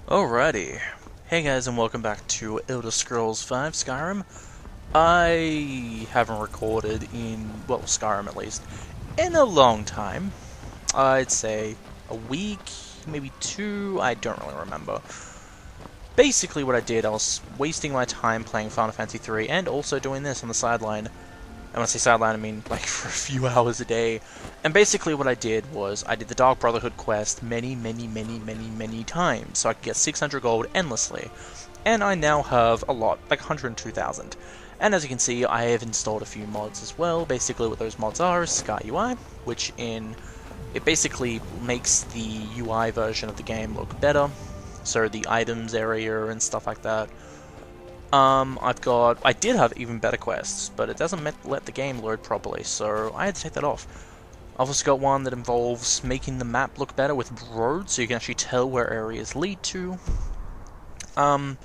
Alrighty. Hey guys, and welcome back to Elder Scrolls V Skyrim. I haven't recorded in, well, Skyrim at least, in a long time. I'd say a week, maybe two, I don't really remember. Basically what I did, I was wasting my time playing Final Fantasy III and also doing this on the sideline. And when I say sideline, I mean like for a few hours a day. And basically what I did was, I did the Dark Brotherhood quest many times, so I could get 600 gold endlessly. And I now have a lot, like 102,000. And as you can see, I have installed a few mods as well. Basically what those mods are is Sky UI, which it basically makes the UI version of the game look better. So the items area and stuff like that. I did have even better quests, but it doesn't let the game load properly, so I had to take that off. I've also got one that involves making the map look better with roads, so you can actually tell where areas lead to. Now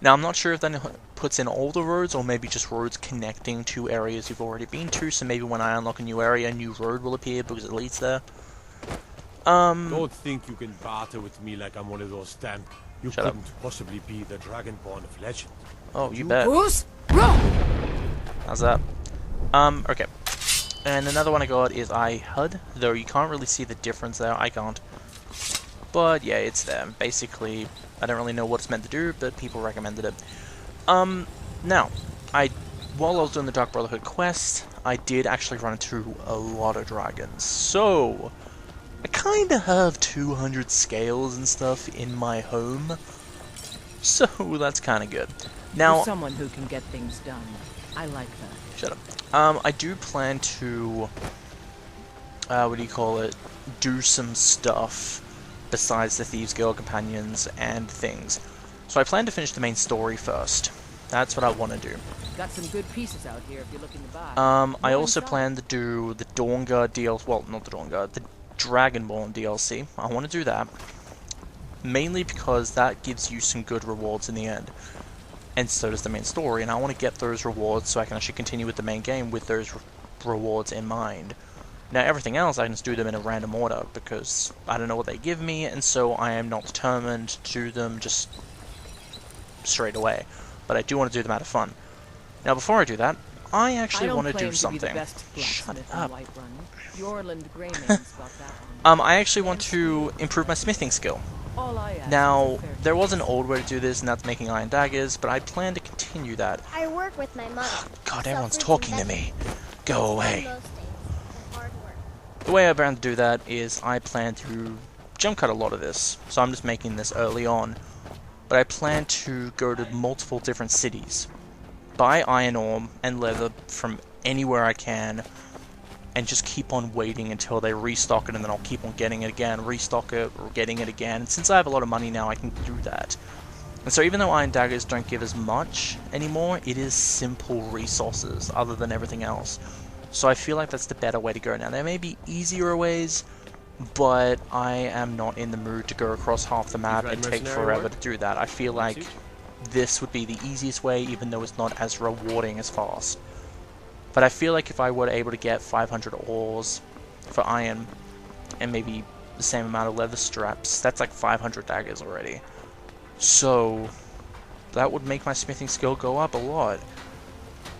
I'm not sure if that puts in all the roads, or maybe just roads connecting to areas you've already been to, so maybe when I unlock a new area, a new road will appear because it leads there. Don't think you can barter with me like I'm one of those damn... You Shut up. couldn't possibly be the Dragonborn of legend. Oh, you bet. How's that? Okay. And another one I got is iHUD, though you can't really see the difference there. I can't. But yeah, it's there. Basically, I don't really know what it's meant to do, but people recommended it. Now, while I was doing the Dark Brotherhood quest, I did actually run into a lot of dragons. So, I kinda have 200 scales and stuff in my home. So, that's kinda good. Now, you're someone who can get things done. I like that. Shut up. I do plan to, do some stuff besides the Thieves Guild companions and things. So I plan to finish the main story first. That's what I want to do. Got some good pieces out here if you're looking to buy. I also plan to do the Dawnguard DLC, well, not the Dawnguard, the Dragonborn DLC. I want to do that. Mainly because that gives you some good rewards in the end. And so does the main story, and I want to get those rewards so I can actually continue with the main game with those rewards in mind. Now everything else I can just do them in a random order, because I don't know what they give me, and so I am not determined to do them just straight away. But I do want to do them out of fun. Now before I do that, I actually want to do something. Shut up. I actually want to improve my smithing skill. Now, there was an old way to do this, and that's making iron daggers, but I plan to continue that. I work with my mother. God, everyone's talking to me. Go away. The way I plan to do that is I plan to jump cut a lot of this, so I'm just making this early on. But I plan to go to multiple different cities, buy iron ore and leather from anywhere I can, and just keep on waiting until they restock it, and then I'll keep on getting it again, restock it, or getting it again. And since I have a lot of money now, I can do that. And so even though iron daggers don't give as much anymore, it is simple resources other than everything else. So I feel like that's the better way to go. Now there may be easier ways, but I am not in the mood to go across half the map and take forever to do that. I feel like this would be the easiest way, even though it's not as rewarding as fast. But I feel like if I were able to get 500 ores for iron, and maybe the same amount of leather straps, that's like 500 daggers already. So, that would make my smithing skill go up a lot.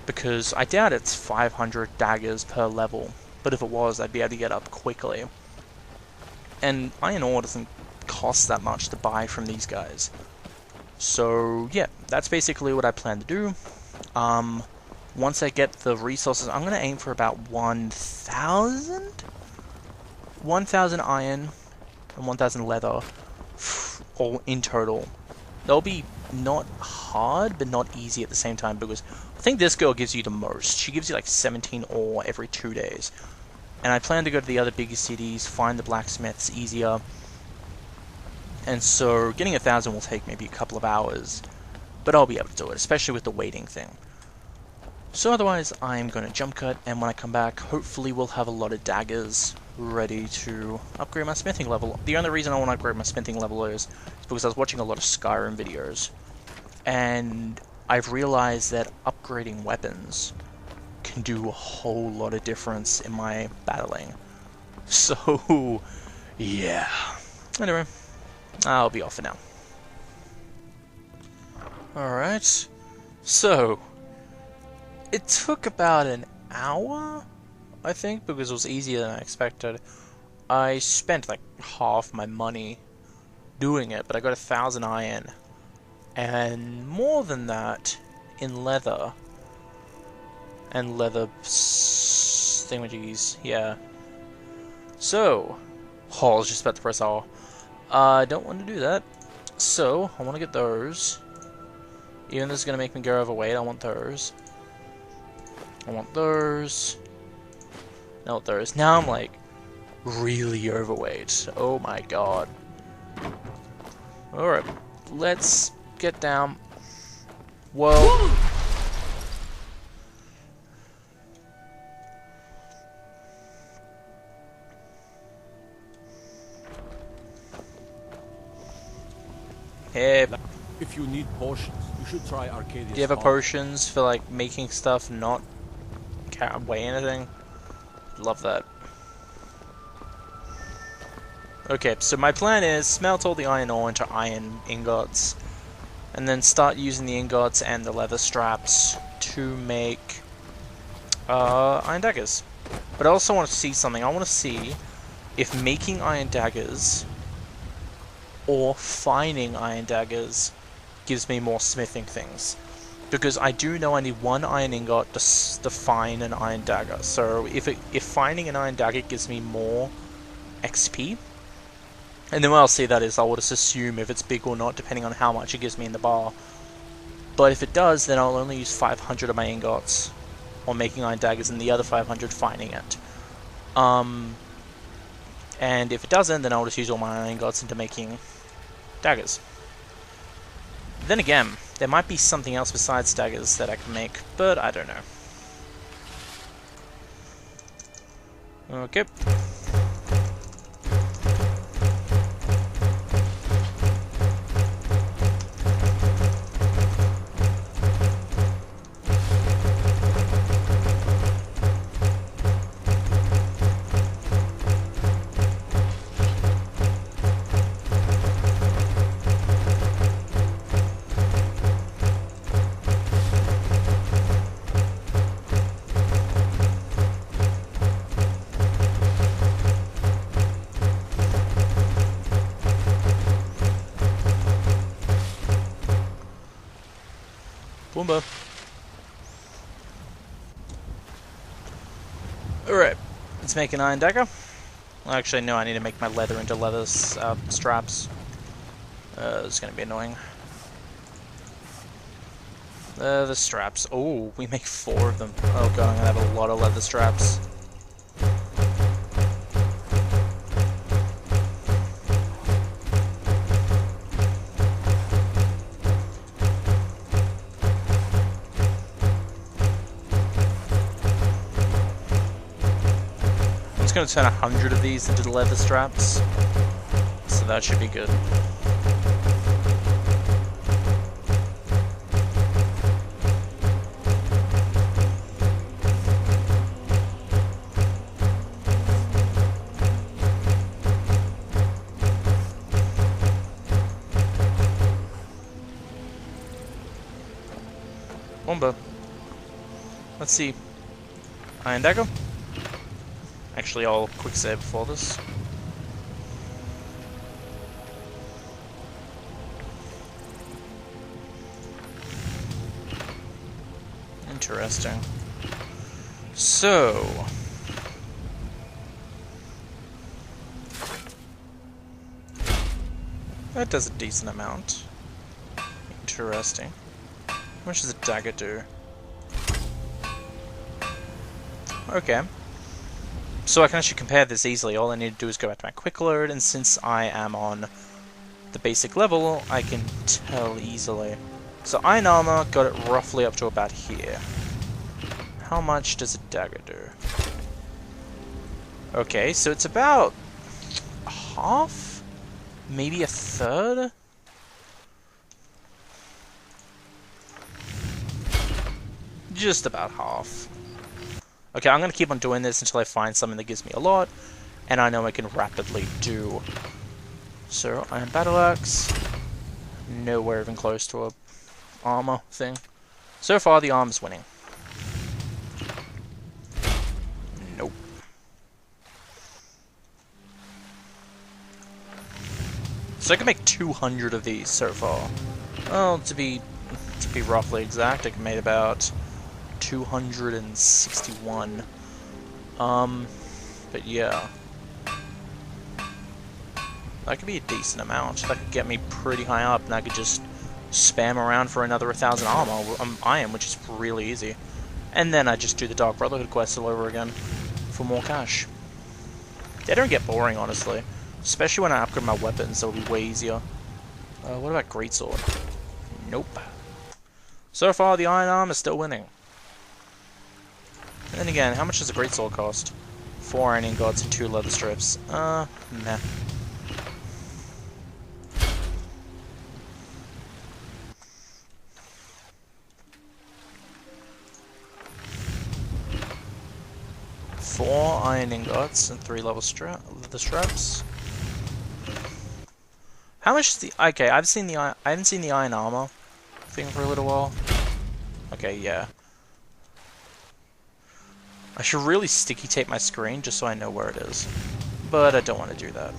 Because I doubt it's 500 daggers per level, but if it was, I'd be able to get up quickly. And iron ore doesn't cost that much to buy from these guys. So, yeah, that's basically what I plan to do. Once I get the resources, I'm going to aim for about 1,000? 1,000 iron and 1,000 leather, all in total. They'll be not hard, but not easy at the same time, because I think this girl gives you the most. She gives you like 17 ore every 2 days. And I plan to go to the other bigger cities, find the blacksmiths easier. And so getting 1,000 will take maybe a couple of hours, but I'll be able to do it, especially with the waiting thing. So otherwise, I'm going to jump cut, and when I come back, hopefully we'll have a lot of daggers ready to upgrade my smithing level. The only reason I want to upgrade my smithing level is because I was watching a lot of Skyrim videos, and I've realized that upgrading weapons can do a whole lot of difference in my battling. So, yeah. Anyway, I'll be off for now. Alright. So, it took about an hour, I think, because it was easier than I expected. I spent like half my money doing it, but I got 1,000 iron. And more than that in leather. And leather thingamajiggies, yeah. So, I was just about to press R. I don't want to do that. So, I want to get those. Even though this is going to make me go overweight, I want those. I want those. I want those. Now I'm like really overweight. Oh my god. Alright, let's get down. Whoa. Hey. If you need potions, you should try Arcadia's. Do you have a potions for like making stuff not weigh anything? Love that. Okay, so my plan is smelt all the iron ore into iron ingots, and then start using the ingots and the leather straps to make iron daggers. But I also want to see something. I want to see if making iron daggers or fining iron daggers gives me more smithing things. Because I do know I need 1 iron ingot to fine an iron dagger. So if fining an iron dagger gives me more XP, and then when I'll see that is I'll just assume if it's big or not depending on how much it gives me in the bar. But if it does, then I'll only use 500 of my ingots on making iron daggers and the other 500 fining it. And if it doesn't, then I'll just use all my iron ingots into making daggers. Then again, there might be something else besides daggers that I can make, but I don't know. Okay. Boomba. Alright, let's make an iron dagger. Well, actually, no, I need to make my leather into leather straps. It's gonna be annoying. The straps. Oh, we make 4 of them. Oh god, I'm gonna have a lot of leather straps. I'm going to turn 100 of these into the leather straps, so that should be good. Wombo. Let's see. Iron dagger. Actually, I'll quick save before this. Interesting. So, that does a decent amount. Interesting. How much does a dagger do? Okay. So I can actually compare this easily. All I need to do is go back to my quick load, and since I am on the basic level, I can tell easily. So iron armor got it roughly up to about here. How much does a dagger do? Okay, so it's about half? Maybe a third? Just about half. Okay, I'm going to keep on doing this until I find something that gives me a lot, and I know I can rapidly do. So, iron battle axe. Nowhere even close to a armor thing. So far, the arm's winning. Nope. So I can make 200 of these so far. Well, to be roughly exact, I can make about 261. But yeah. That could be a decent amount. That could get me pretty high up, and I could just spam around for another 1,000 iron, which is really easy. And then I just do the Dark Brotherhood quest all over again for more cash. They don't get boring, honestly. Especially when I upgrade my weapons, that'll be way easier. What about Greatsword? Nope. So far, the Iron Arm is still winning. And then again, how much does a Greatsword cost? 4 iron ingots and 2 leather strips. Meh. Four iron ingots and 3 leather straps. How much is the... Okay, I haven't seen the iron armor thing for a little while. Okay, yeah. I should really sticky tape my screen just so I know where it is. But I don't want to do that.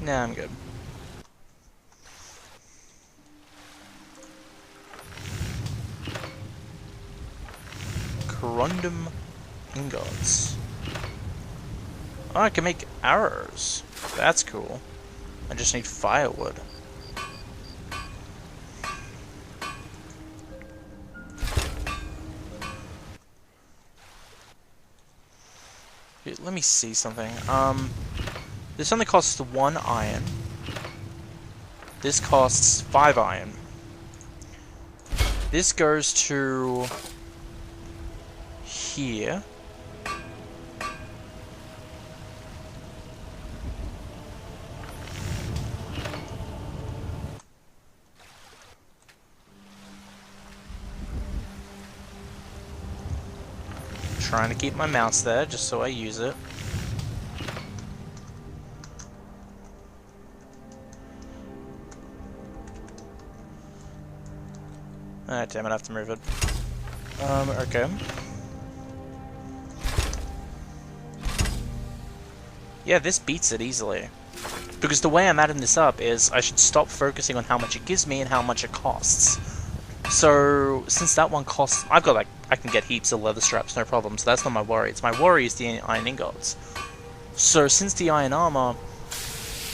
Nah, I'm good. Corundum ingots. Oh, I can make arrows. That's cool. I just need firewood. Let me see something. This only costs 1 iron. This costs 5 iron. This goes to here. Trying to keep my mouse there just so I use it. Ah, damn it, I have to move it. Okay. Yeah, this beats it easily. Because the way I'm adding this up is I should stop focusing on how much it gives me and how much it costs. So, since that one costs... I've got, like, I can get heaps of leather straps, no problem, so that's not my worry. It's my worry is the iron ingots. So, since the iron armor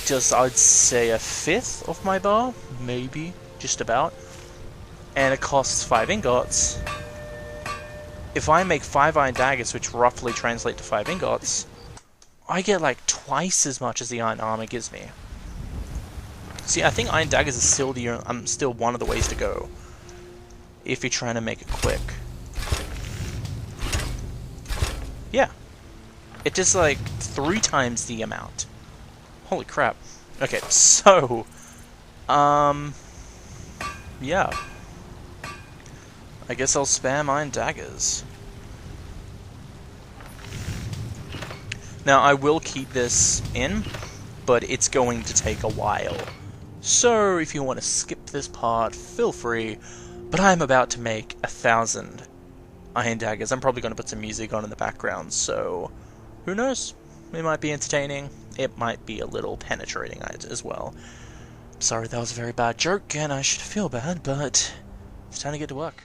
does, I'd say, 1/5 of my bar, maybe, just about, and it costs 5 ingots, if I make 5 iron daggers, which roughly translate to 5 ingots, I get like twice as much as the iron armor gives me. See, I think iron daggers is still still one of the ways to go if you're trying to make it quick. Yeah, it does like 3 times the amount. Holy crap! Okay, so yeah. I guess I'll spam iron daggers. Now, I will keep this in, but it's going to take a while. So, if you want to skip this part, feel free. But I'm about to make 1,000 iron daggers. I'm probably going to put some music on in the background, so who knows? It might be entertaining. It might be a little penetrating as well. Sorry, that was a very bad joke, and I should feel bad, but it's time to get to work.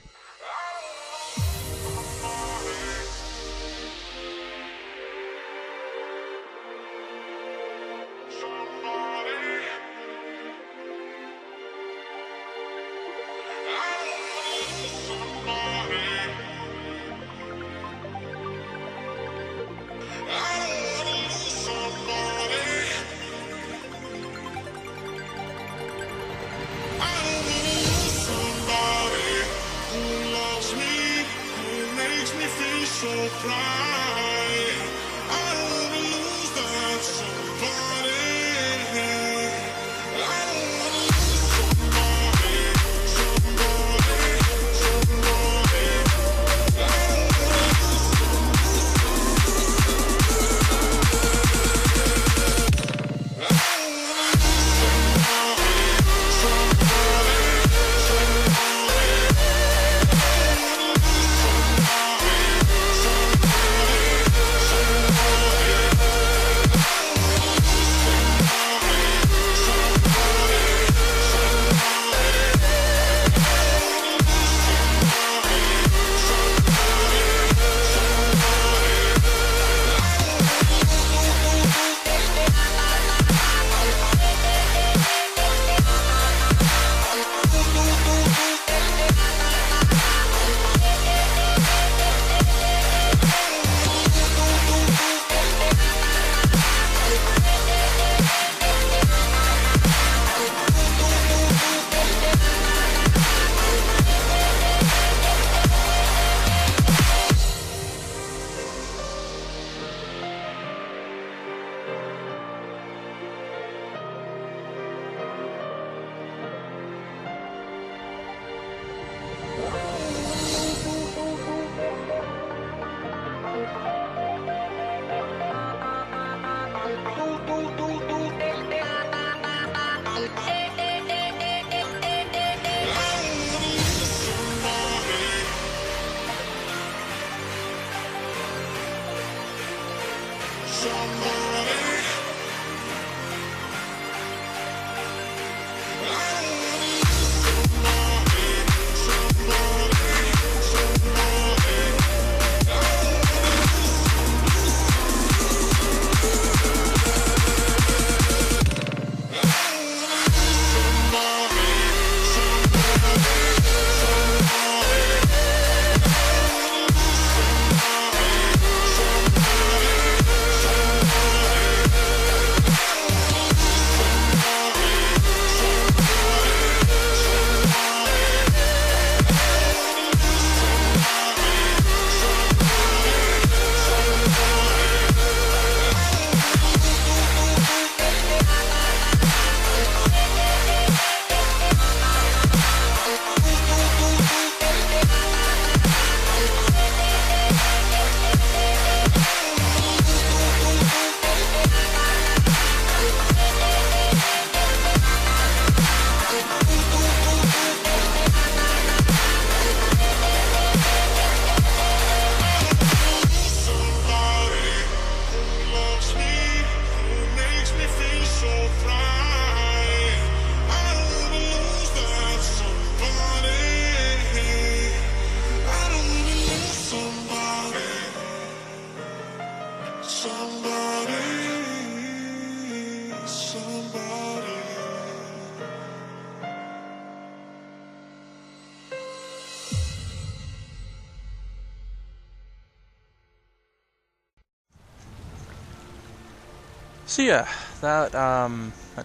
So yeah, that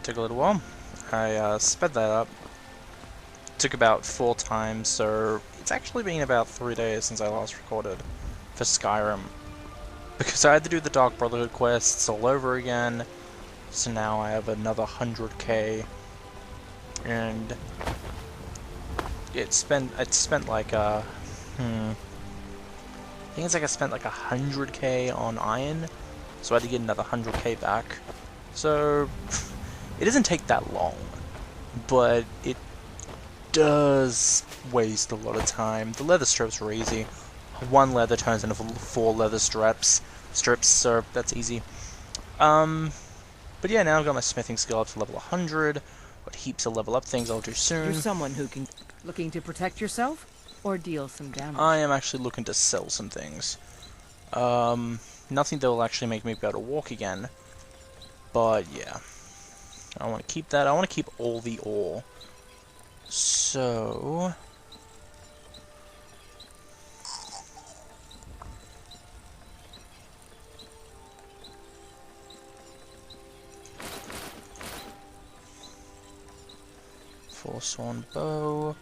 took a little while. I sped that up. Took about 4 times, so it's actually been about 3 days since I last recorded for Skyrim. Because I had to do the Dark Brotherhood quests all over again, so now I have another 100k, and I spent like I think it's like I spent like 100k on iron, so I had to get another 100k back. So it doesn't take that long, but it does waste a lot of time. The leather strips are easy. 1 leather turns into 4 leather strips, so that's easy. But yeah, now I've got my smithing skill up to level 100. Got heaps of level up things I'll do soon. You're someone who can... Looking to protect yourself? Or deal some damage? I am actually looking to sell some things. Nothing that will actually make me be able to walk again. But yeah. I want to keep that. I want to keep all the ore. So... Forsworn bow,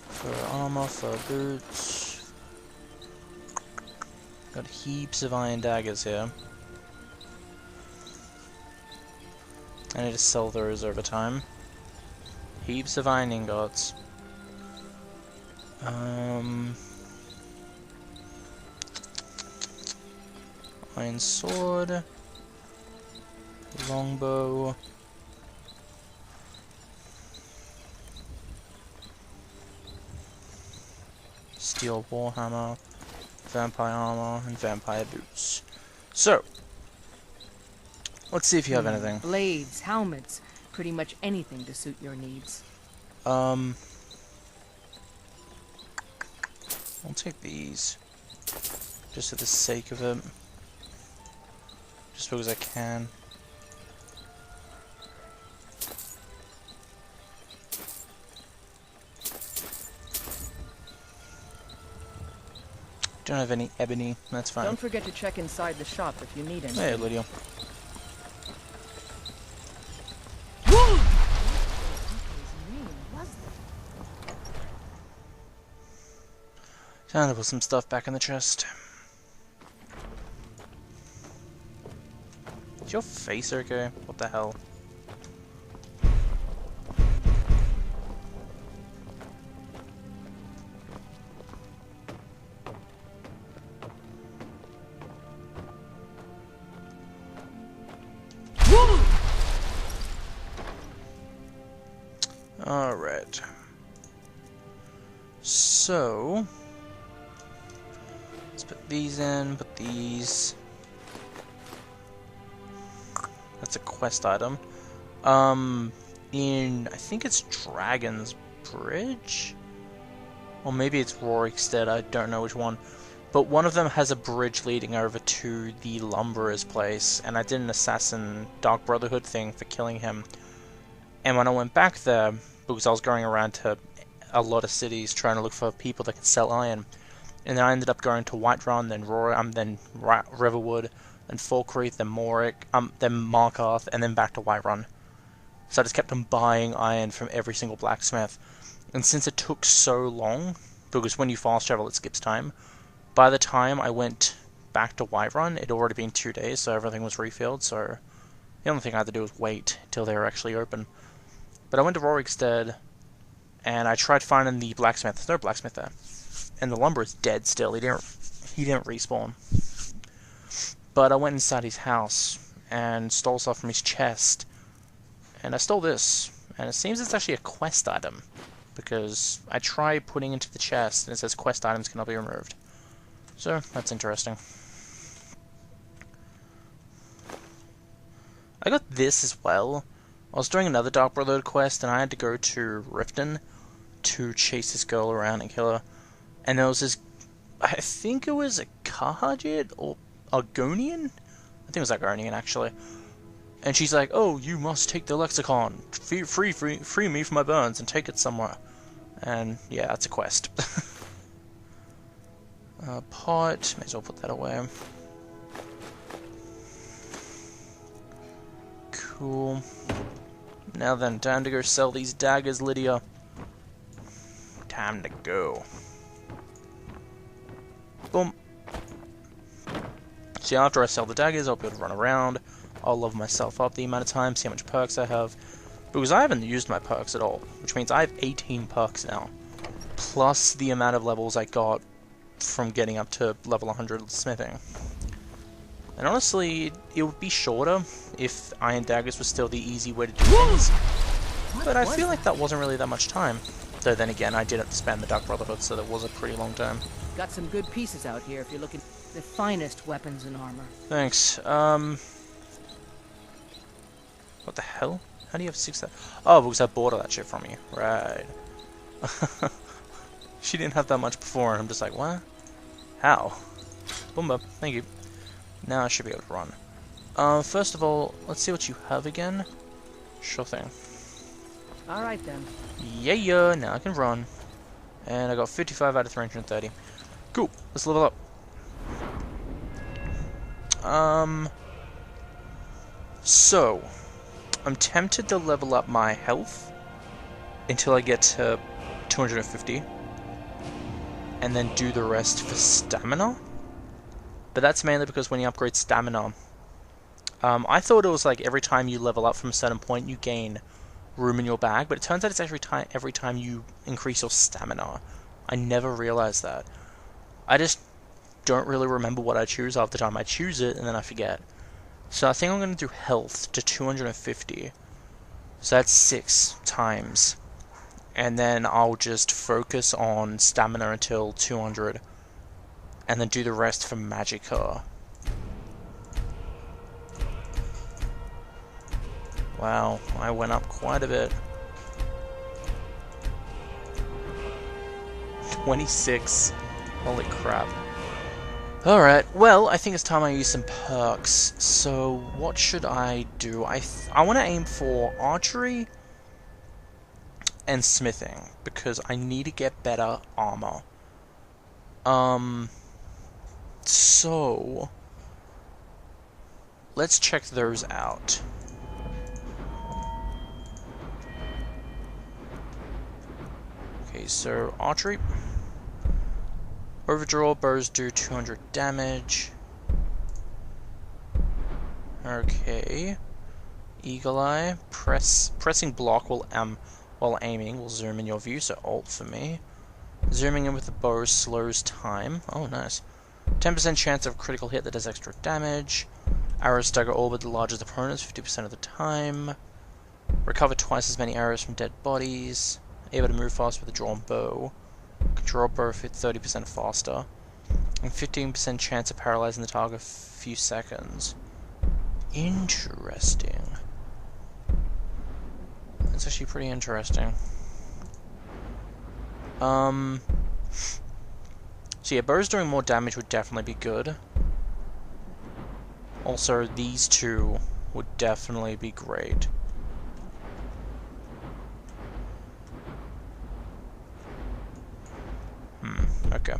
fur armor, fur boots. Got heaps of iron daggers here. I need to sell those over time. Heaps of iron ingots. Iron sword. Longbow. Steel warhammer, vampire armor, and vampire boots. So, let's see if you have anything. Blades, helmets, pretty much anything to suit your needs. I'll take these, just for the sake of it, just because I can. Don't have any ebony, that's fine. Don't forget to check inside the shop if you need anything. Hey, Lydia. Time to put some stuff back in the chest. Is your face okay? What the hell? Alright. So... let's put these in, put these... that's a quest item. I think it's Dragon's Bridge? Or maybe it's Rorikstead, I don't know which one. But one of them has a bridge leading over to the Lumberer's place, and I did an Assassin Dark Brotherhood thing for killing him. And when I went back there, because I was going around to a lot of cities trying to look for people that could sell iron, and then I ended up going to Whiterun, then Riverwood, then Falkreath, then then Markarth, and then back to Whiterun. So I just kept on buying iron from every single blacksmith. And since it took so long, because when you fast travel it skips time, by the time I went back to Whiterun, it had already been 2 days, so everything was refilled, so the only thing I had to do was wait till they were actually open. But I went to Rorikstead, and I tried finding the blacksmith. There's no blacksmith there. And the lumber is dead still. He didn't respawn. But I went inside his house and stole stuff from his chest. And I stole this. And it seems it's actually a quest item. Because I tried putting it into the chest, and it says quest items cannot be removed. So, that's interesting. I got this as well. I was doing another Dark Brotherhood quest, and I had to go to Riften to chase this girl around and kill her. And there was this... I think it was a Kahajit or Argonian? I think it was Argonian, actually. And she's like, "Oh, you must take the lexicon. Free me from my burns and take it somewhere." And yeah, that's a quest. Pot. May as well put that away. Cool. Now then, time to go sell these daggers, Lydia. Time to go. Boom. See, after I sell the daggers, I'll be able to run around. I'll level myself up the amount of time, see how much perks I have. Because I haven't used my perks at all, which means I have 18 perks now. Plus the amount of levels I got from getting up to level 100 smithing. And honestly, it would be shorter if iron daggers was still the easy way to do things. But I feel like that wasn't really that much time. Though then again, I did have to spend the Dark Brotherhood, so that was a pretty long time. Got some good pieces out here if you're looking for the finest weapons and armor. Thanks. What the hell? How do you have 6 that? Oh, because I bought all that shit from you. Right. She didn't have that much before, and I'm just like, what? How? Boomba. Thank you. Now I should be able to run. First of all, let's see what you have again. Sure thing. Alright then. Yeah, now I can run. And I got 55 out of 330. Cool, let's level up. So, I'm tempted to level up my health until I get to 250. And then do the rest for stamina. But that's mainly because when you upgrade stamina, I thought it was like every time you level up from a certain point you gain room in your bag, but it turns out it's every time you increase your stamina. I never realized that. I just don't really remember what I choose half the time. I choose it and then I forget. So I think I'm going to do health to 250. So that's 6 times. And then I'll just focus on stamina until 200. And then do the rest for Magicka. Wow, I went up quite a bit. 26. Holy crap. Alright, well, I think it's time I use some perks. So, what should I do? I want to aim for archery and smithing, because I need to get better armor. So, let's check those out. Okay, so archery. Overdraw bows do 200 damage. Okay. Eagle Eye. Pressing block while aiming will zoom in your view, so Alt for me. Zooming in with the bow slows time. Oh, nice. 10% chance of critical hit that does extra damage. Arrows stagger all but the largest opponents 50% of the time. Recover twice as many arrows from dead bodies. Able to move fast with a drawn bow. Draw bow 30% faster. And 15% chance of paralyzing the target a few seconds. Interesting. That's actually pretty interesting. So yeah, bows doing more damage would definitely be good. Also, these two would definitely be great. Okay.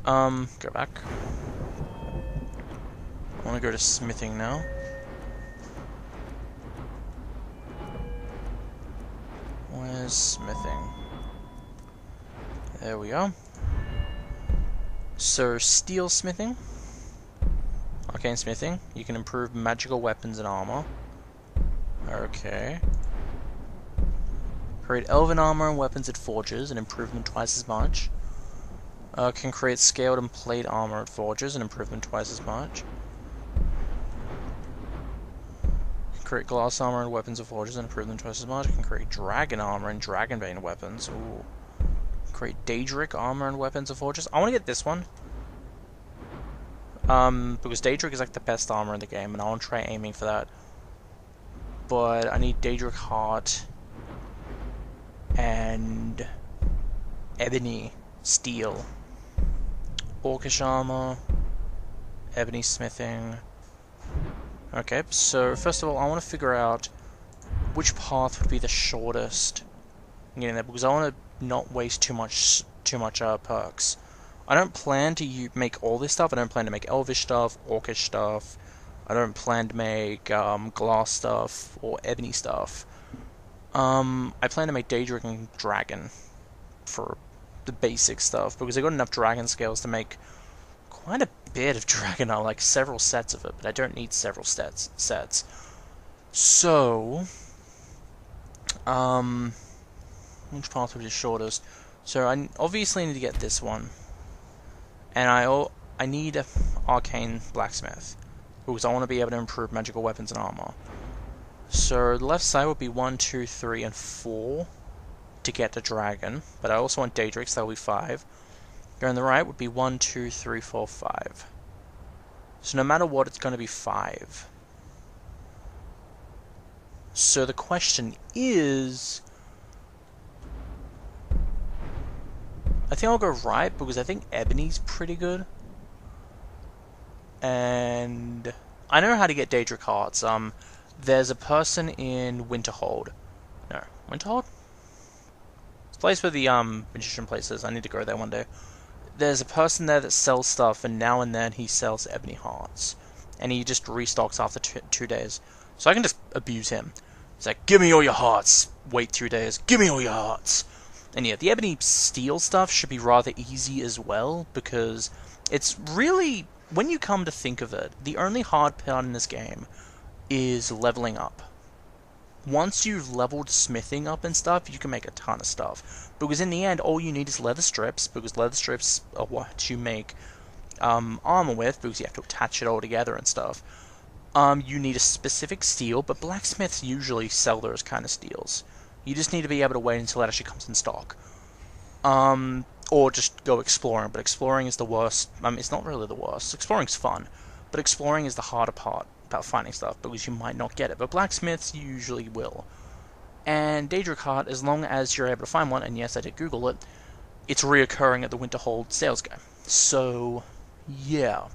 Go back. I want to go to smithing now. Where's smithing? There we are. So, steel smithing. Arcane smithing. You can improve magical weapons and armor. Okay. Create elven armor and weapons it forges and improve them twice as much. Can create scaled and plate armor it forges and improve them twice as much. Can create glass armor and weapons it forges and improve them twice as much. Can create dragon armor and dragonbane weapons. Ooh. Create Daedric armor and weapons it forges. I want to get this one. Because Daedric is like the best armor in the game, and I want to try aiming for that. But I need Daedric Heart and Ebony Steel. Orcish armor, Ebony smithing, Okay, so first of all, I want to figure out which path would be the shortest getting there, because I want to not waste too much perks. I don't plan to make all this stuff. I don't plan to make elvish stuff, orcish stuff. I don't plan to make glass stuff or ebony stuff. I plan to make Daedric and Dragon for the basic stuff, because I got enough Dragon scales to make quite a bit of Dragon armor, like several sets of it, but I don't need several sets. So, which path would be shortest? So I obviously need to get this one, and I need an arcane blacksmith, because I want to be able to improve magical weapons and armor. So the left side would be 1, 2, 3, and 4 to get the dragon, but I also want Daedric, so that'll be 5. Here on the right would be 1, 2, 3, 4, 5. So no matter what, it's going to be 5. So the question is, I think I'll go right, because I think Ebony's pretty good. And I know how to get Daedric hearts. There's a person in Winterhold. No, Winterhold? It's a place where the magician place is. I need to go there one day. There's a person there that sells stuff, and now and then he sells ebony hearts. And he just restocks after 2 days. So I can just abuse him. He's like, give me all your hearts! Wait 2 days, give me all your hearts! And yeah, the ebony steel stuff should be rather easy as well, because it's really, when you come to think of it, the only hard part in this game is leveling up. Once you've leveled smithing up and stuff, you can make a ton of stuff. Because in the end, all you need is leather strips, because leather strips are what you make armor with, because you have to attach it all together and stuff. You need a specific steel, but blacksmiths usually sell those kind of steels. You just need to be able to wait until it actually comes in stock. Or just go exploring, but exploring is the worst. It's not really the worst. Exploring's fun, but exploring is the harder part about finding stuff, because you might not get it. But blacksmiths, you usually will. And Daedric heart, as long as you're able to find one, and yes, I did Google it, it's reoccurring at the Winterhold sales guy. So, yeah.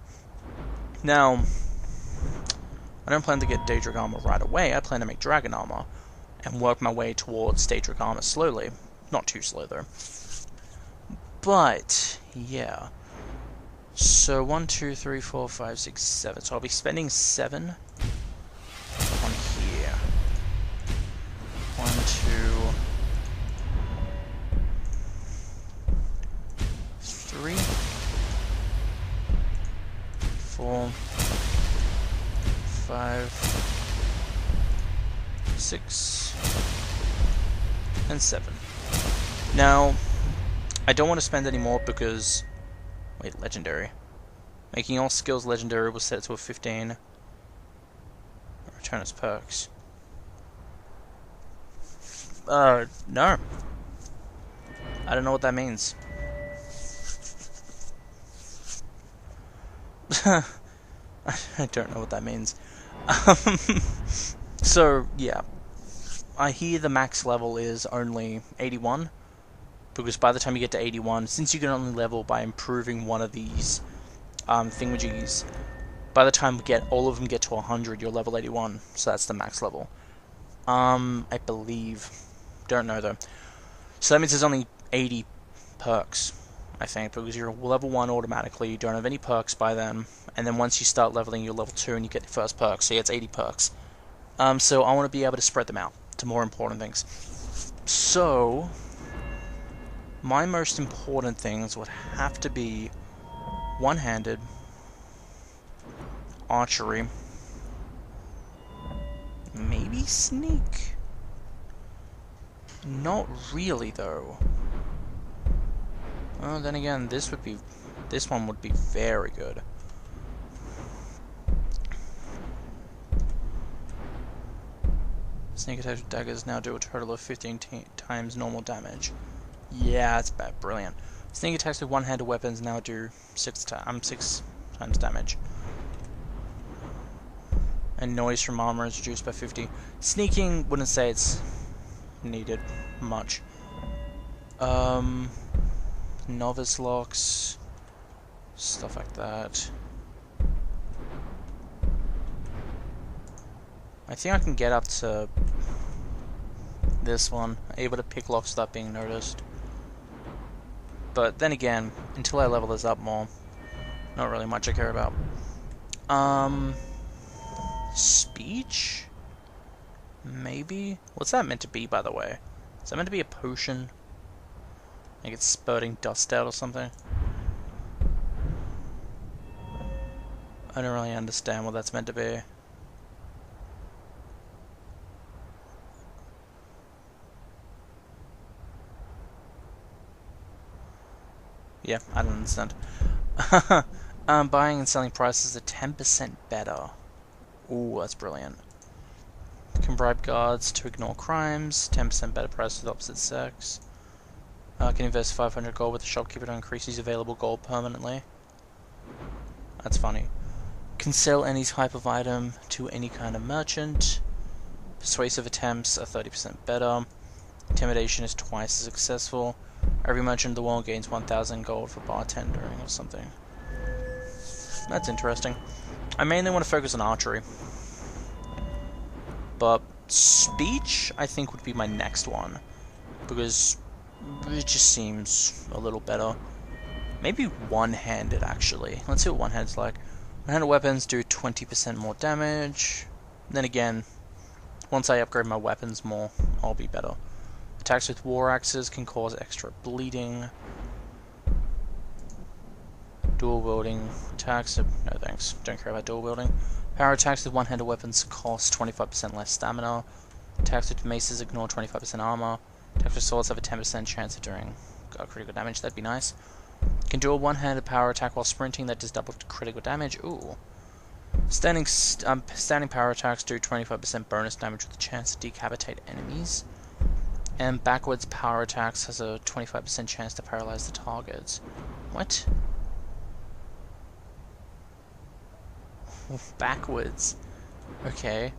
Now, I don't plan to get Daedric armor right away. I plan to make dragon armor, and work my way towards Daedric armor slowly. Not too slow, though. But, yeah. So, 1, 2, 3, 4, 5, 6, 7. So I'll be spending 7 on here. 1, 2, 3, 4, 5, 6, and 7. Now, I don't want to spend any more because... Wait, legendary. Making all skills legendary will set it to a 15. Return its perks. No. I don't know what that means. I don't know what that means. So, yeah. I hear the max level is only 81. Because by the time you get to 81, since you can only level by improving one of these thingamajigs, by the time all of them get to 100, you're level 81, so that's the max level. I believe. Don't know though. So that means there's only 80 perks, I think, because you're level 1 automatically, you don't have any perks by then, and then once you start leveling, you're level 2 and you get the first perk, so yeah, it's 80 perks. So I want to be able to spread them out to more important things. So... my most important things would have to be one-handed, archery, maybe sneak. Not really, though. Well, then again, this one would be very good. Sneak attacks with daggers now do a total of 15 times normal damage. Yeah, that's bad. Brilliant. Sneak attacks with one-handed weapons now do 6 times damage. And noise from armor is reduced by 50. Sneaking, wouldn't say it's needed much. Novice locks, stuff like that. I think I can get up to this one, able to pick locks without being noticed. But then again, until I level this up more, not really much I care about. Speech? Maybe? What's that meant to be, by the way? Is that meant to be a potion? Like it's spurting dust out or something? I don't really understand what that's meant to be. Yeah, I don't understand. Buying and selling prices are 10% better. Ooh, that's brilliant. Can bribe guards to ignore crimes. 10% better price with opposite sex. Can invest 500 gold with the shopkeeper to increase his available gold permanently. That's funny. Can sell any type of item to any kind of merchant. Persuasive attempts are 30% better. Intimidation is twice as successful. Every merchant in the world gains 1,000 gold for bartendering or something. That's interesting. I mainly want to focus on archery. But speech, I think, would be my next one. Because it just seems a little better. Maybe one-handed, actually. Let's see what one-handed's like. One-handed weapons do 20% more damage. Then again, once I upgrade my weapons more, I'll be better. Attacks with war axes can cause extra bleeding. Dual wielding attacks, no thanks, don't care about dual wielding. Power attacks with one-handed weapons cost 25% less stamina. Attacks with maces ignore 25% armor. Attacks with swords have a 10% chance of doing critical damage, that'd be nice. Can do a one-handed power attack while sprinting that does double critical damage, ooh. Standing power attacks do 25% bonus damage with a chance to decapitate enemies. And backwards power attacks has a 25% chance to paralyze the targets. What? Backwards. Okay.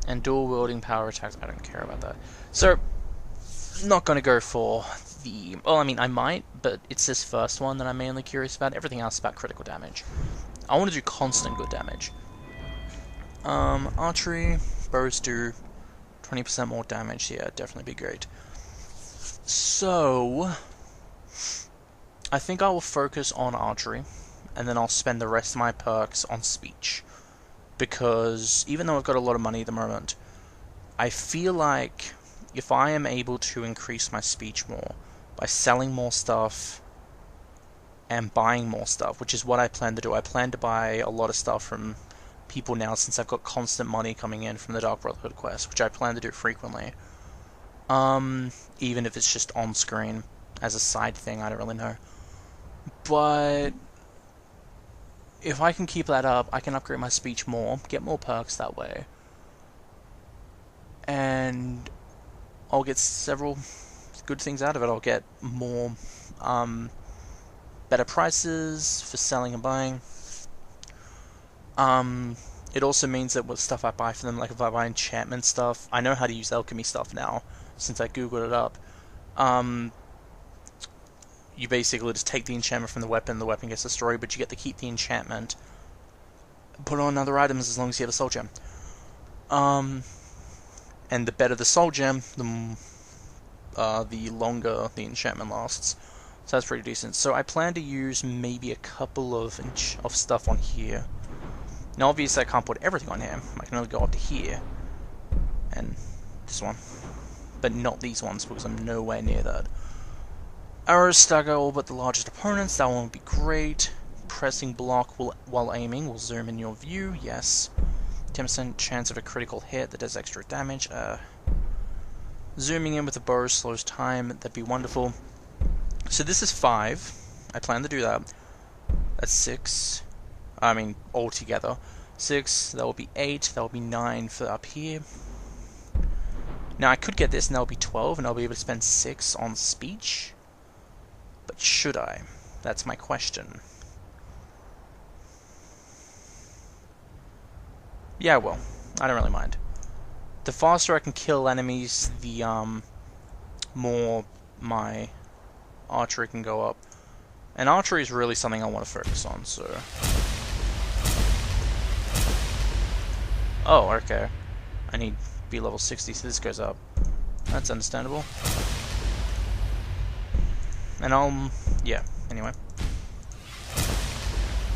And dual wielding power attacks, I don't care about that. So, not gonna go for the... Well, I mean, I might, but it's this first one that I'm mainly curious about. Everything else is about critical damage. I want to do constant good damage. Archery, bows do 20% more damage. Yeah, definitely be great. So, I think I will focus on archery, and then I'll spend the rest of my perks on speech. Because, even though I've got a lot of money at the moment, I feel like if I am able to increase my speech more by selling more stuff and buying more stuff, which is what I plan to do. I plan to buy a lot of stuff from people now since I've got constant money coming in from the Dark Brotherhood quest, which I plan to do frequently. Even if it's just on screen as a side thing, I don't really know. But if I can keep that up, I can upgrade my speech more, get more perks that way. And I'll get several good things out of it. I'll get more, better prices for selling and buying. It also means that with stuff I buy for them, like if I buy enchantment stuff, I know how to use alchemy stuff now, since I googled it up. You basically just take the enchantment from the weapon gets destroyed, but you get to keep the enchantment, put on other items as long as you have a soul gem. And the better the soul gem, the longer the enchantment lasts. So that's pretty decent. So I plan to use maybe a couple of stuff on here. Now obviously I can't put everything on here. I can only go up to here. And this one. But not these ones, because I'm nowhere near that. Arrows stagger all but the largest opponents. That one would be great. Pressing block while aiming will zoom in your view. Yes. 10% chance of a critical hit that does extra damage. Zooming in with the bow slows time. That'd be wonderful. So this is 5. I plan to do that. That's 6. I mean, all together. 6. That will be 8. That will be 9 for up here. Now I could get this, and that will be 12, and I'll be able to spend 6 on speech. But should I? That's my question. Yeah, well, I don't really mind. The faster I can kill enemies, the more my archery can go up. And archery is really something I want to focus on, so... Oh, okay. I need to be level 60, so this goes up. That's understandable. And yeah, anyway.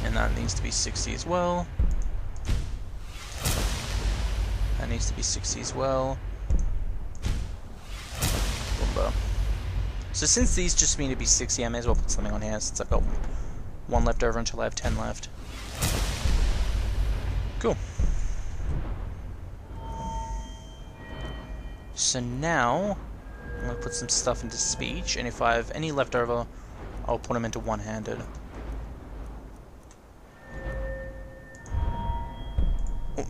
And that needs to be 60 as well. That needs to be 60 as well. Boomba. So since these just need to be 60, I may as well put something on here since I've got 1 left over until I have 10 left. Cool. So now, I'm going to put some stuff into speech, and if I have any left over, I'll put them into one-handed.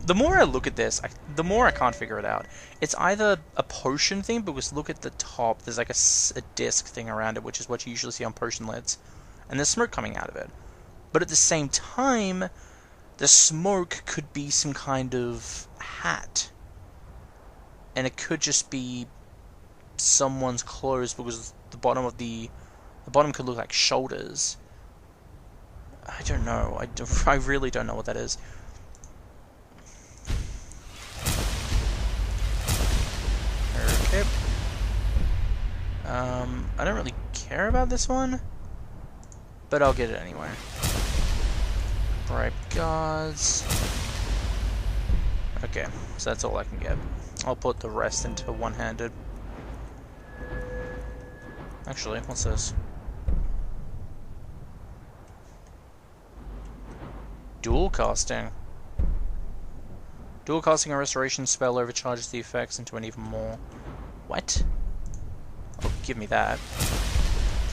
The more I look at this, the more I can't figure it out. It's either a potion thing, because look at the top, there's like a disc thing around it, which is what you usually see on potion lids, and there's smoke coming out of it. But at the same time, the smoke could be some kind of hat. And it could just be someone's clothes, because the bottom could look like shoulders. I don't know. I really don't know what that is. Okay. I don't really care about this one, but I'll get it anyway. Bright guards. Okay, so that's all I can get. I'll put the rest into one-handed. Actually, what's this? Dual casting. Dual casting a restoration spell overcharges the effects into an even more. What? Oh, give me that.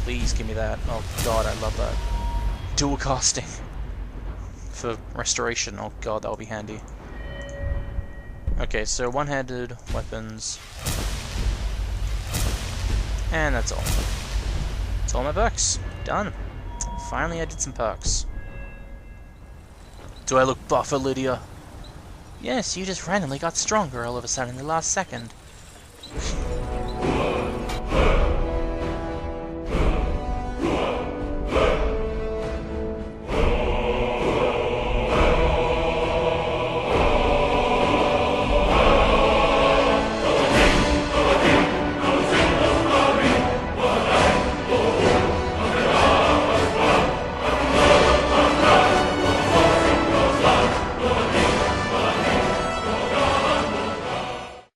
Please give me that. Oh god, I love that. Dual casting. For restoration. Oh god, that'll be handy. Okay, so one-handed weapons. And that's all. That's all my perks. Done. Finally I did some perks. Do I look buffer, Lydia? Yes, you just randomly got stronger all of a sudden in the last second.